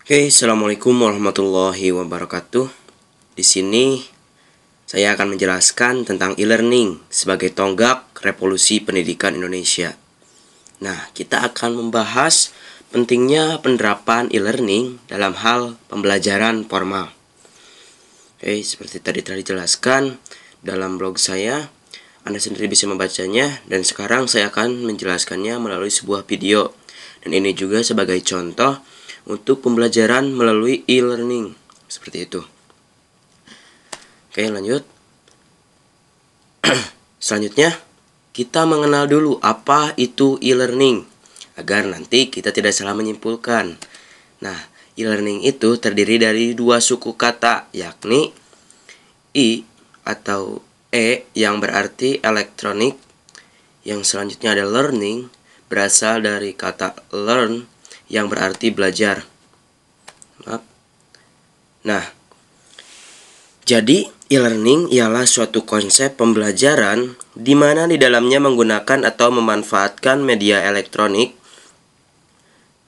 Oke, Assalamualaikum warahmatullahi wabarakatuh. Di sini saya akan menjelaskan tentang e-learning sebagai tonggak revolusi pendidikan Indonesia. Nah, kita akan membahas pentingnya penerapan e-learning dalam hal pembelajaran formal. Oke, seperti tadi telah dijelaskan dalam blog saya, Anda sendiri bisa membacanya, dan sekarang saya akan menjelaskannya melalui sebuah video. Dan ini juga sebagai contoh untuk pembelajaran melalui e-learning. Seperti itu. Oke, lanjut. Selanjutnya, kita mengenal dulu apa itu e-learning agar nanti kita tidak salah menyimpulkan. Nah, e-learning itu terdiri dari dua suku kata, yakni I atau E yang berarti elektronik, yang selanjutnya ada learning, berasal dari kata learn yang berarti belajar. Maaf. Nah, jadi e-learning ialah suatu konsep pembelajaran di mana di dalamnya menggunakan atau memanfaatkan media elektronik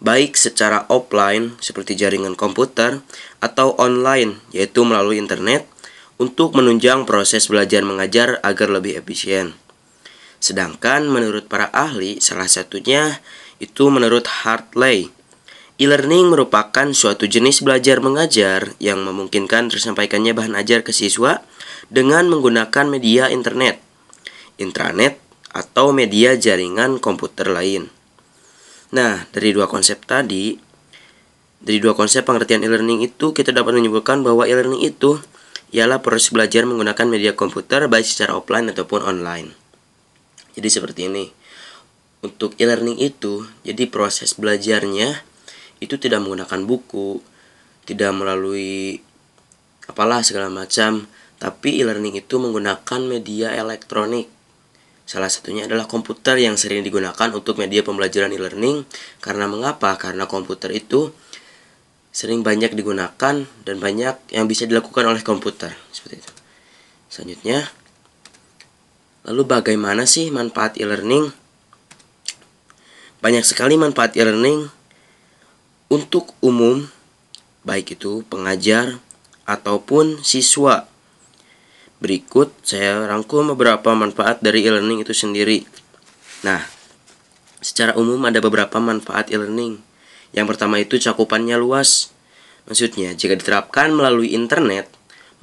baik secara offline seperti jaringan komputer atau online yaitu melalui internet untuk menunjang proses belajar mengajar agar lebih efisien. Sedangkan menurut para ahli, salah satunya itu menurut Hartley, e-learning merupakan suatu jenis belajar mengajar yang memungkinkan tersampaikannya bahan ajar ke siswa dengan menggunakan media internet, intranet, atau media jaringan komputer lain. Nah, dari dua konsep pengertian e-learning itu, kita dapat menyimpulkan bahwa e-learning itu ialah proses belajar menggunakan media komputer baik secara offline ataupun online. Jadi seperti ini. Untuk e-learning itu, jadi proses belajarnya itu tidak menggunakan buku, tidak melalui apalah segala macam, tapi e-learning itu menggunakan media elektronik. Salah satunya adalah komputer yang sering digunakan untuk media pembelajaran e-learning. Karena mengapa? Karena komputer itu sering banyak digunakan dan banyak yang bisa dilakukan oleh komputer. Seperti itu. Selanjutnya, lalu bagaimana sih manfaat e-learning? Banyak sekali manfaat e-learning untuk umum, baik itu pengajar ataupun siswa. Berikut saya rangkum beberapa manfaat dari e-learning itu sendiri. Nah, secara umum ada beberapa manfaat e-learning. Yang pertama itu cakupannya luas. Maksudnya, jika diterapkan melalui internet,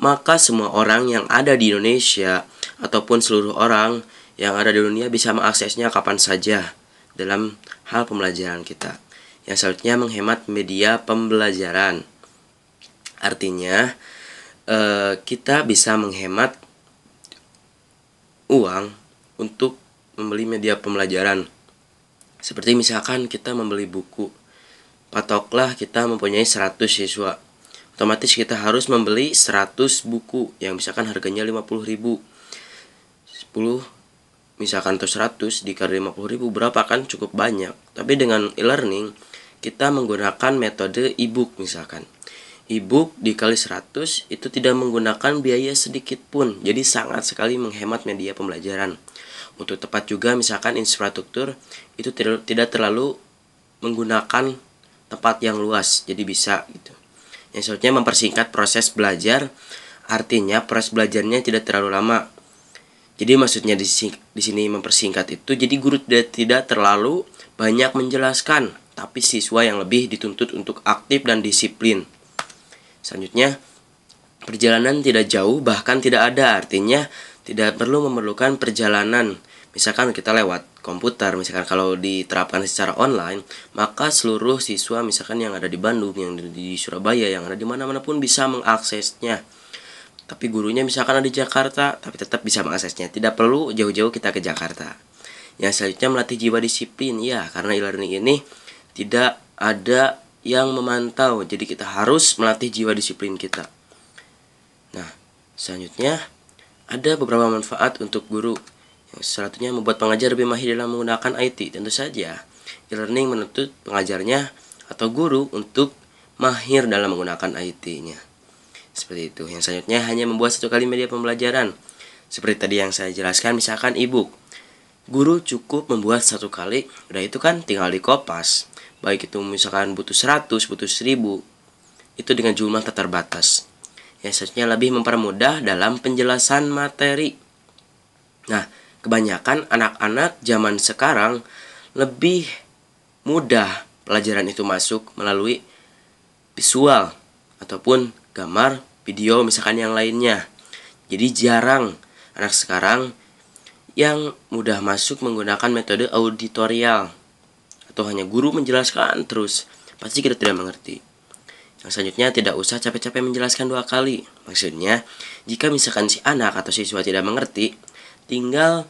maka semua orang yang ada di Indonesia ataupun seluruh orang yang ada di dunia bisa mengaksesnya kapan saja dalam hal pembelajaran kita. Yang selanjutnya menghemat media pembelajaran. Artinya, kita bisa menghemat uang untuk membeli media pembelajaran. Seperti misalkan kita membeli buku, patoklah kita mempunyai 100 siswa, otomatis kita harus membeli 100 buku yang misalkan harganya 50.000. 10 misalkan atau 100 dikali 50.000 berapa, kan cukup banyak. Tapi dengan e-learning kita menggunakan metode e-book misalkan. E-book dikali 100 itu tidak menggunakan biaya sedikit pun. Jadi sangat sekali menghemat media pembelajaran. Untuk tepat juga misalkan infrastruktur itu tidak terlalu menggunakan tempat yang luas. Jadi bisa gitu. Yang selanjutnya mempersingkat proses belajar. Artinya proses belajarnya tidak terlalu lama. Jadi maksudnya di sini mempersingkat itu, jadi guru tidak terlalu banyak menjelaskan, tapi siswa yang lebih dituntut untuk aktif dan disiplin. Selanjutnya, perjalanan tidak jauh bahkan tidak ada, artinya tidak perlu memerlukan perjalanan. Misalkan kita lewat komputer, misalkan kalau diterapkan secara online, maka seluruh siswa misalkan yang ada di Bandung, yang di Surabaya, yang ada di mana-mana pun bisa mengaksesnya. Tapi gurunya misalkan ada di Jakarta, tapi tetap bisa mengaksesnya. Tidak perlu jauh-jauh kita ke Jakarta. Yang selanjutnya melatih jiwa disiplin. Ya, karena e-learning ini tidak ada yang memantau. Jadi kita harus melatih jiwa disiplin kita. Nah, selanjutnya ada beberapa manfaat untuk guru. Yang satunya membuat pengajar lebih mahir dalam menggunakan IT. Tentu saja, e-learning menuntut pengajarnya atau guru untuk mahir dalam menggunakan IT-nya. Seperti itu. Yang selanjutnya hanya membuat satu kali media pembelajaran. Seperti tadi yang saya jelaskan, misalkan e-book. Guru cukup membuat satu kali, udah itu kan tinggal dikopas. Baik itu misalkan butuh 100, butuh 1000. itu dengan jumlah tak terbatas. Ya, seharusnya lebih mempermudah dalam penjelasan materi. Nah, kebanyakan anak-anak zaman sekarang lebih mudah pelajaran itu masuk melalui visual ataupun gambar, video, misalkan yang lainnya. Jadi jarang anak sekarang yang mudah masuk menggunakan metode auditorial atau hanya guru menjelaskan terus. Pasti kita tidak mengerti. Yang selanjutnya, tidak usah capek-capek menjelaskan 2 kali. Maksudnya, jika misalkan si anak atau siswa tidak mengerti, tinggal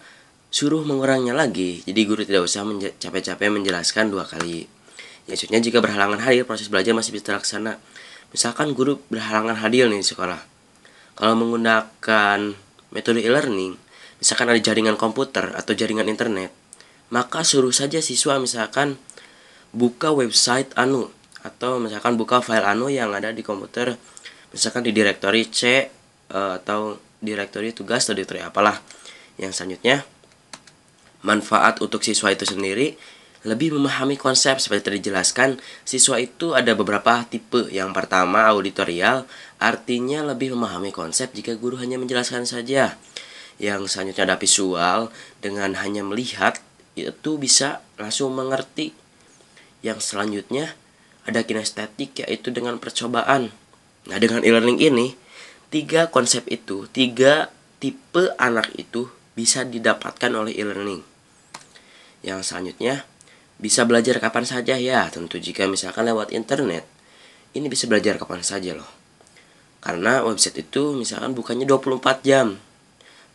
suruh mengurangnya lagi. Jadi guru tidak usah capek-capek menjelaskan 2 kali. Maksudnya, jika berhalangan hadir, proses belajar masih bisa terlaksana. Misalkan guru berhalangan hadir nih di sekolah. Kalau menggunakan metode e-learning, misalkan ada jaringan komputer atau jaringan internet, maka suruh saja siswa misalkan buka website anu, atau misalkan buka file anu yang ada di komputer, misalkan di direktori C atau direktori tugas atau direktori apalah. Yang selanjutnya, manfaat untuk siswa itu sendiri lebih memahami konsep. Seperti tadi dijelaskan, siswa itu ada beberapa tipe. Yang pertama, auditorial, artinya lebih memahami konsep jika guru hanya menjelaskan saja. Yang selanjutnya ada visual, dengan hanya melihat itu bisa langsung mengerti. Yang selanjutnya ada kinestetik, yaitu dengan percobaan. Nah, dengan e-learning ini, 3 konsep itu, 3 tipe anak itu bisa didapatkan oleh e-learning. Yang selanjutnya, bisa belajar kapan saja ya. Tentu jika misalkan lewat internet, ini bisa belajar kapan saja loh. Karena website itu misalkan bukannya 24 jam.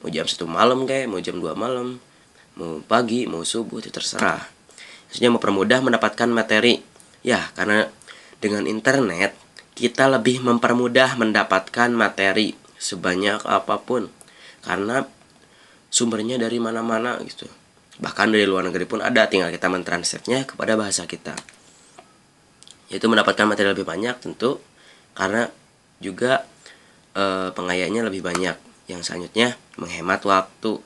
Mau jam 1 malam kayak, mau jam 2 malam, mau pagi, mau subuh, itu terserah. Maksudnya mempermudah mendapatkan materi. Ya, karena dengan internet kita lebih mempermudah mendapatkan materi sebanyak apapun. Karena sumbernya dari mana-mana gitu. Bahkan dari luar negeri pun ada, tinggal kita mentranslate-nya kepada bahasa kita. Yaitu mendapatkan materi lebih banyak tentu, karena juga pengayanya lebih banyak. Yang selanjutnya, menghemat waktu.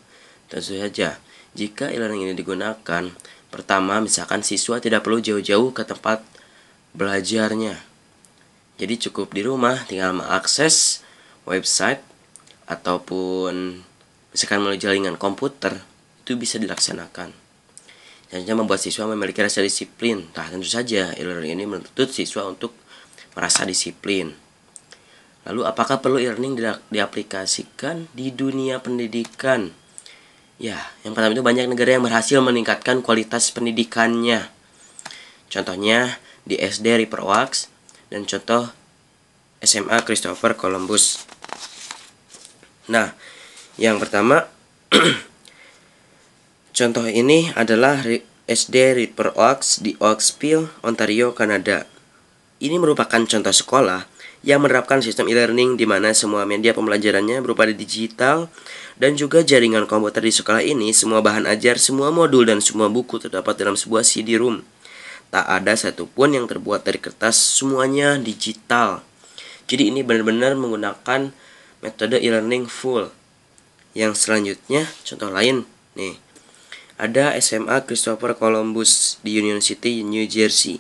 Tentu saja, jika e-learning ini digunakan, pertama, misalkan siswa tidak perlu jauh-jauh ke tempat belajarnya. Jadi cukup di rumah, tinggal mengakses website ataupun misalkan melalui jaringan komputer, itu bisa dilaksanakan. Selanjutnya, membuat siswa memiliki rasa disiplin. Nah, tentu saja e-learning ini menuntut siswa untuk merasa disiplin. Lalu, apakah perlu e-learning diaplikasikan di dunia pendidikan? Ya, yang pertama itu banyak negara yang berhasil meningkatkan kualitas pendidikannya. Contohnya di SD River Oaks dan contoh SMA Christopher Columbus. Nah, yang pertama contoh ini adalah SD River Oaks di Oakville, Ontario, Kanada. Ini merupakan contoh sekolah yang menerapkan sistem e-learning di mana semua media pembelajarannya berupa digital dan juga jaringan komputer di sekolah ini. Semua bahan ajar, semua modul, dan semua buku terdapat dalam sebuah CD-ROM. Tak ada satupun yang terbuat dari kertas, semuanya digital. Jadi ini benar-benar menggunakan metode e-learning full. Yang selanjutnya, contoh lain nih. Ada SMA Christopher Columbus di Union City, New Jersey.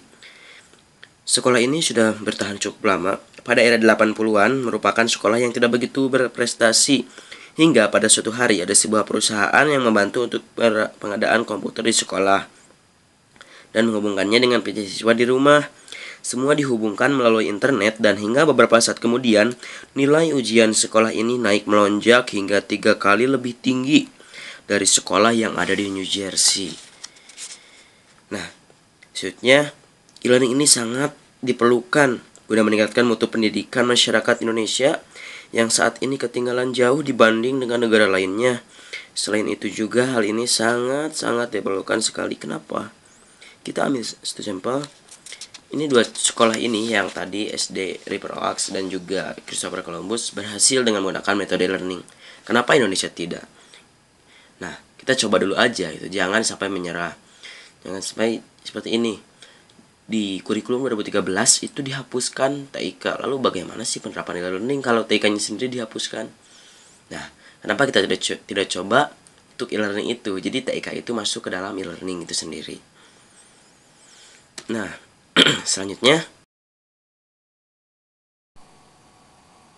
Sekolah ini sudah bertahan cukup lama. Pada era 80-an merupakan sekolah yang tidak begitu berprestasi. Hingga pada suatu hari ada sebuah perusahaan yang membantu untuk pengadaan komputer di sekolah dan menghubungkannya dengan PC siswa di rumah. Semua dihubungkan melalui internet dan hingga beberapa saat kemudian nilai ujian sekolah ini naik melonjak hingga 3 kali lebih tinggi dari sekolah yang ada di New Jersey. Nah, maksudnya e-learning ini sangat diperlukan guna meningkatkan mutu pendidikan masyarakat Indonesia yang saat ini ketinggalan jauh dibanding dengan negara lainnya. Selain itu juga hal ini sangat-sangat diperlukan sekali. Kenapa? Kita ambil satu sampel. Ini 2 sekolah ini yang tadi SD River Oaks dan juga Christopher Columbus berhasil dengan menggunakan metode learning. Kenapa Indonesia tidak? Nah, kita coba dulu aja gitu. Jangan sampai menyerah. Jangan sampai seperti ini. Di kurikulum 2013 itu dihapuskan TIK. Lalu bagaimana sih penerapan e-learning kalau TIK-nya sendiri dihapuskan? Nah, kenapa kita tidak coba untuk e-learning itu? Jadi TIK itu masuk ke dalam e-learning itu sendiri. Nah, selanjutnya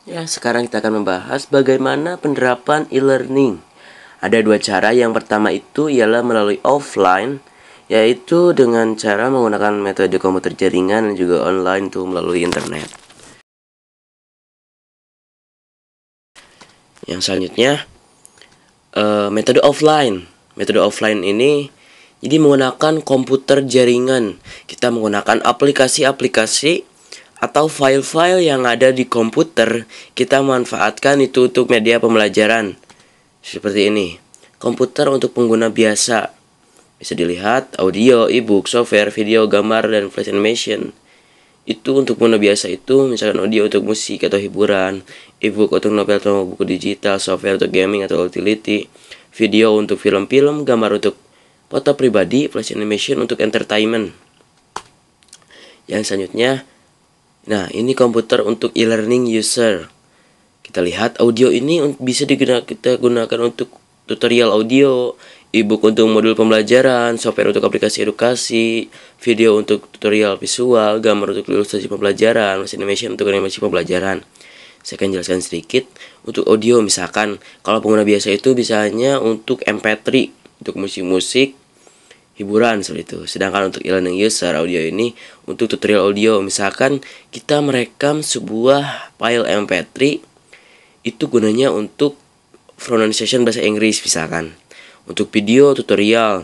Ya, sekarang kita akan membahas bagaimana penerapan e-learning. Ada dua cara. Yang pertama itu ialah melalui offline, yaitu dengan cara menggunakan metode komputer jaringan dan juga online itu melalui internet. Yang selanjutnya metode offline. Metode offline ini jadi menggunakan komputer jaringan. Kita menggunakan aplikasi-aplikasi atau file-file yang ada di komputer. Kita manfaatkan itu untuk media pembelajaran. Seperti ini. Komputer untuk pengguna biasa. Bisa dilihat audio, e-book, software, video, gambar, dan flash animation. Itu untuk pengguna biasa itu misalkan audio untuk musik atau hiburan, e-book untuk novel atau buku digital, software untuk gaming atau utility, video untuk film-film, gambar untuk foto pribadi, flash animation untuk entertainment. Yang selanjutnya, nah ini komputer untuk e-learning user. Kita lihat audio ini bisa kita gunakan untuk tutorial audio, e-book untuk modul pembelajaran, software untuk aplikasi edukasi, video untuk tutorial visual, gambar untuk ilustrasi pembelajaran, flash animation untuk animasi pembelajaran. Saya akan jelaskan sedikit. Untuk audio misalkan kalau pengguna biasa itu bisa hanya untuk MP3 untuk musik-musik hiburan seperti itu. Sedangkan untuk e-learning user audio ini untuk tutorial audio, misalkan kita merekam sebuah file MP3 itu gunanya untuk pronunciation bahasa Inggris misalkan. Untuk video tutorial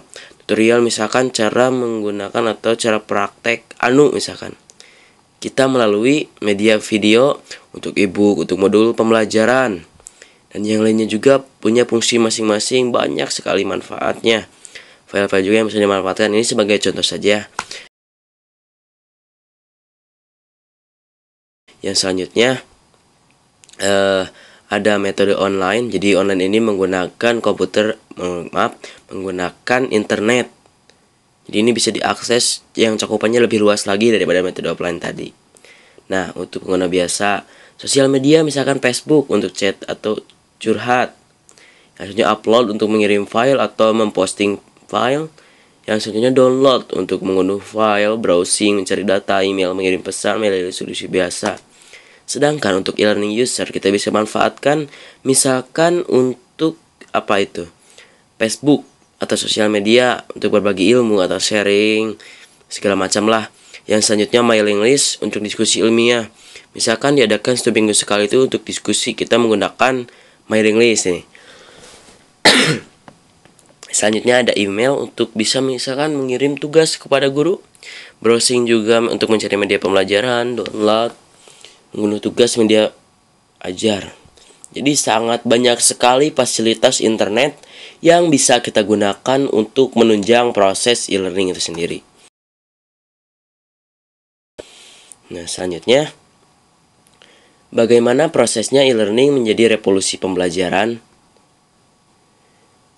misalkan cara menggunakan atau cara praktek misalkan. Kita melalui media video untuk e-book, untuk modul pembelajaran. Dan yang lainnya juga punya fungsi masing-masing, banyak sekali manfaatnya. File-file juga yang bisa dimanfaatkan, ini sebagai contoh saja. Yang selanjutnya ada metode online. Jadi online ini menggunakan menggunakan internet. Jadi ini bisa diakses yang cakupannya lebih luas lagi daripada metode offline tadi. Nah, untuk pengguna biasa, sosial media misalkan Facebook untuk chat atau curhat. Yang selanjutnya upload untuk mengirim file atau memposting file. Yang selanjutnya download untuk mengunduh file, browsing, mencari data, email, mengirim pesan, melalui solusi biasa. Sedangkan untuk e-learning user kita bisa manfaatkan misalkan untuk Facebook atau sosial media untuk berbagi ilmu atau sharing segala macam lah. Yang selanjutnya mailing list untuk diskusi ilmiah. Misalkan diadakan 1 minggu sekali itu untuk diskusi, kita menggunakan mailing list nih. Selanjutnya ada email untuk bisa misalkan mengirim tugas kepada guru. Browsing juga untuk mencari media pembelajaran, download, mengunduh tugas media ajar. Jadi sangat banyak sekali fasilitas internet yang bisa kita gunakan untuk menunjang proses e-learning itu sendiri. Nah, selanjutnya bagaimana prosesnya e-learning menjadi revolusi pembelajaran?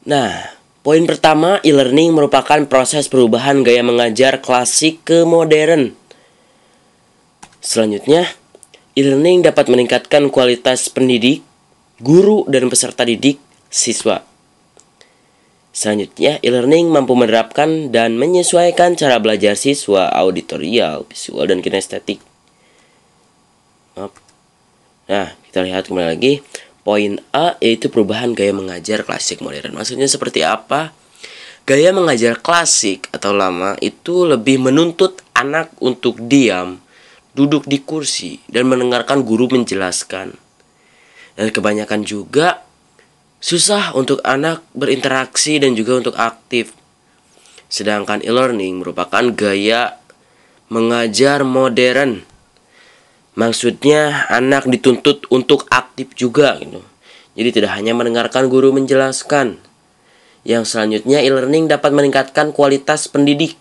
Nah, poin pertama, e-learning merupakan proses perubahan gaya mengajar klasik ke modern. Selanjutnya, e-learning dapat meningkatkan kualitas pendidik, guru, dan peserta didik siswa. Selanjutnya, e-learning mampu menerapkan dan menyesuaikan cara belajar siswa auditorial, visual, dan kinestetik. Nah, kita lihat kembali lagi. Poin A yaitu perubahan gaya mengajar klasik modern. Maksudnya seperti apa? Gaya mengajar klasik atau lama itu lebih menuntut anak untuk diam, duduk di kursi, dan mendengarkan guru menjelaskan. Dan kebanyakan juga susah untuk anak berinteraksi dan juga untuk aktif. Sedangkan e-learning merupakan gaya mengajar modern. Maksudnya anak dituntut untuk aktif juga gitu. Jadi tidak hanya mendengarkan guru menjelaskan. Yang selanjutnya e-learning dapat meningkatkan kualitas pendidik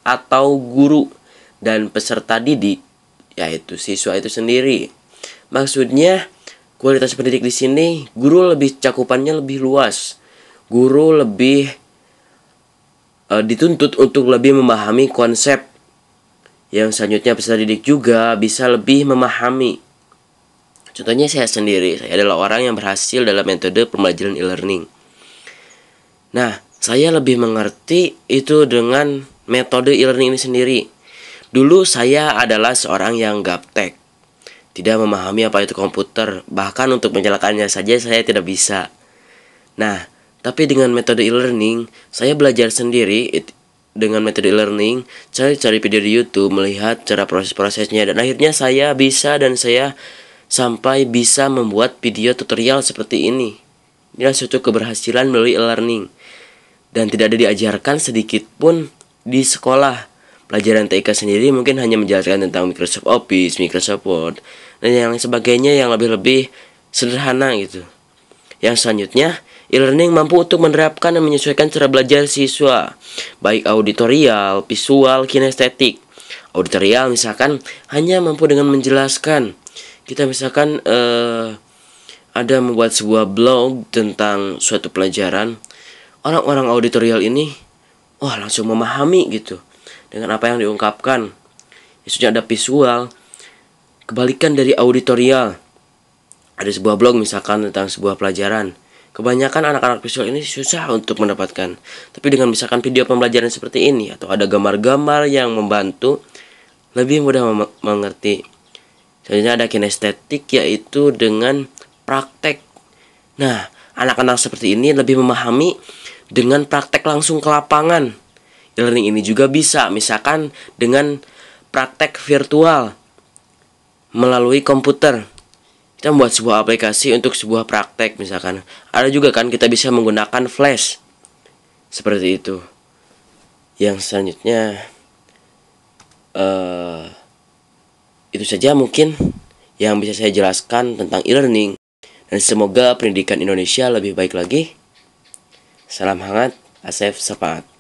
atau guru dan peserta didik, yaitu siswa itu sendiri. Maksudnya kualitas pendidik di sini guru lebih cakupannya lebih luas. Guru lebih dituntut untuk lebih memahami konsep. Yang selanjutnya peserta didik juga bisa lebih memahami. Contohnya saya sendiri, saya adalah orang yang berhasil dalam metode pembelajaran e-learning. Nah, saya lebih mengerti itu dengan metode e-learning ini sendiri. Dulu saya adalah seorang yang gaptek. tidak memahami apa itu komputer. Bahkan untuk menyalakannya saja saya tidak bisa. Nah, tapi dengan metode e-learning, saya belajar sendiri. Dengan metode e-learning, saya cari video di YouTube, melihat cara proses-prosesnya, dan akhirnya saya bisa dan saya sampai bisa membuat video tutorial seperti ini. Inilah suatu keberhasilan melalui e-learning. Dan tidak ada diajarkan sedikit pun di sekolah. Pelajaran TIK sendiri mungkin hanya menjelaskan tentang Microsoft Office, Microsoft Word, dan yang sebagainya yang lebih-lebih sederhana gitu. Yang selanjutnya, e-learning mampu untuk menerapkan dan menyesuaikan cara belajar siswa, baik auditorial, visual, kinestetik. Auditorial misalkan hanya mampu dengan menjelaskan. Kita misalkan ada membuat sebuah blog tentang suatu pelajaran. Orang-orang auditorial ini langsung memahami gitu dengan apa yang diungkapkan. Maksudnya ada visual. Kebalikan dari auditorial, ada sebuah blog misalkan tentang sebuah pelajaran. Kebanyakan anak-anak visual ini susah untuk mendapatkan. Tapi dengan misalkan video pembelajaran seperti ini, atau ada gambar-gambar yang membantu, lebih mudah mengerti. Selanjutnya ada kinestetik, yaitu dengan praktek. Nah, anak-anak seperti ini lebih memahami dengan praktek langsung ke lapangan. E-learning ini juga bisa, misalkan dengan praktek virtual melalui komputer. Kita membuat sebuah aplikasi untuk sebuah praktek misalkan. Ada juga kan kita bisa menggunakan flash. Seperti itu. Yang selanjutnya itu saja mungkin yang bisa saya jelaskan tentang e-learning. Dan semoga pendidikan Indonesia lebih baik lagi. Salam hangat, Asef Sepaat.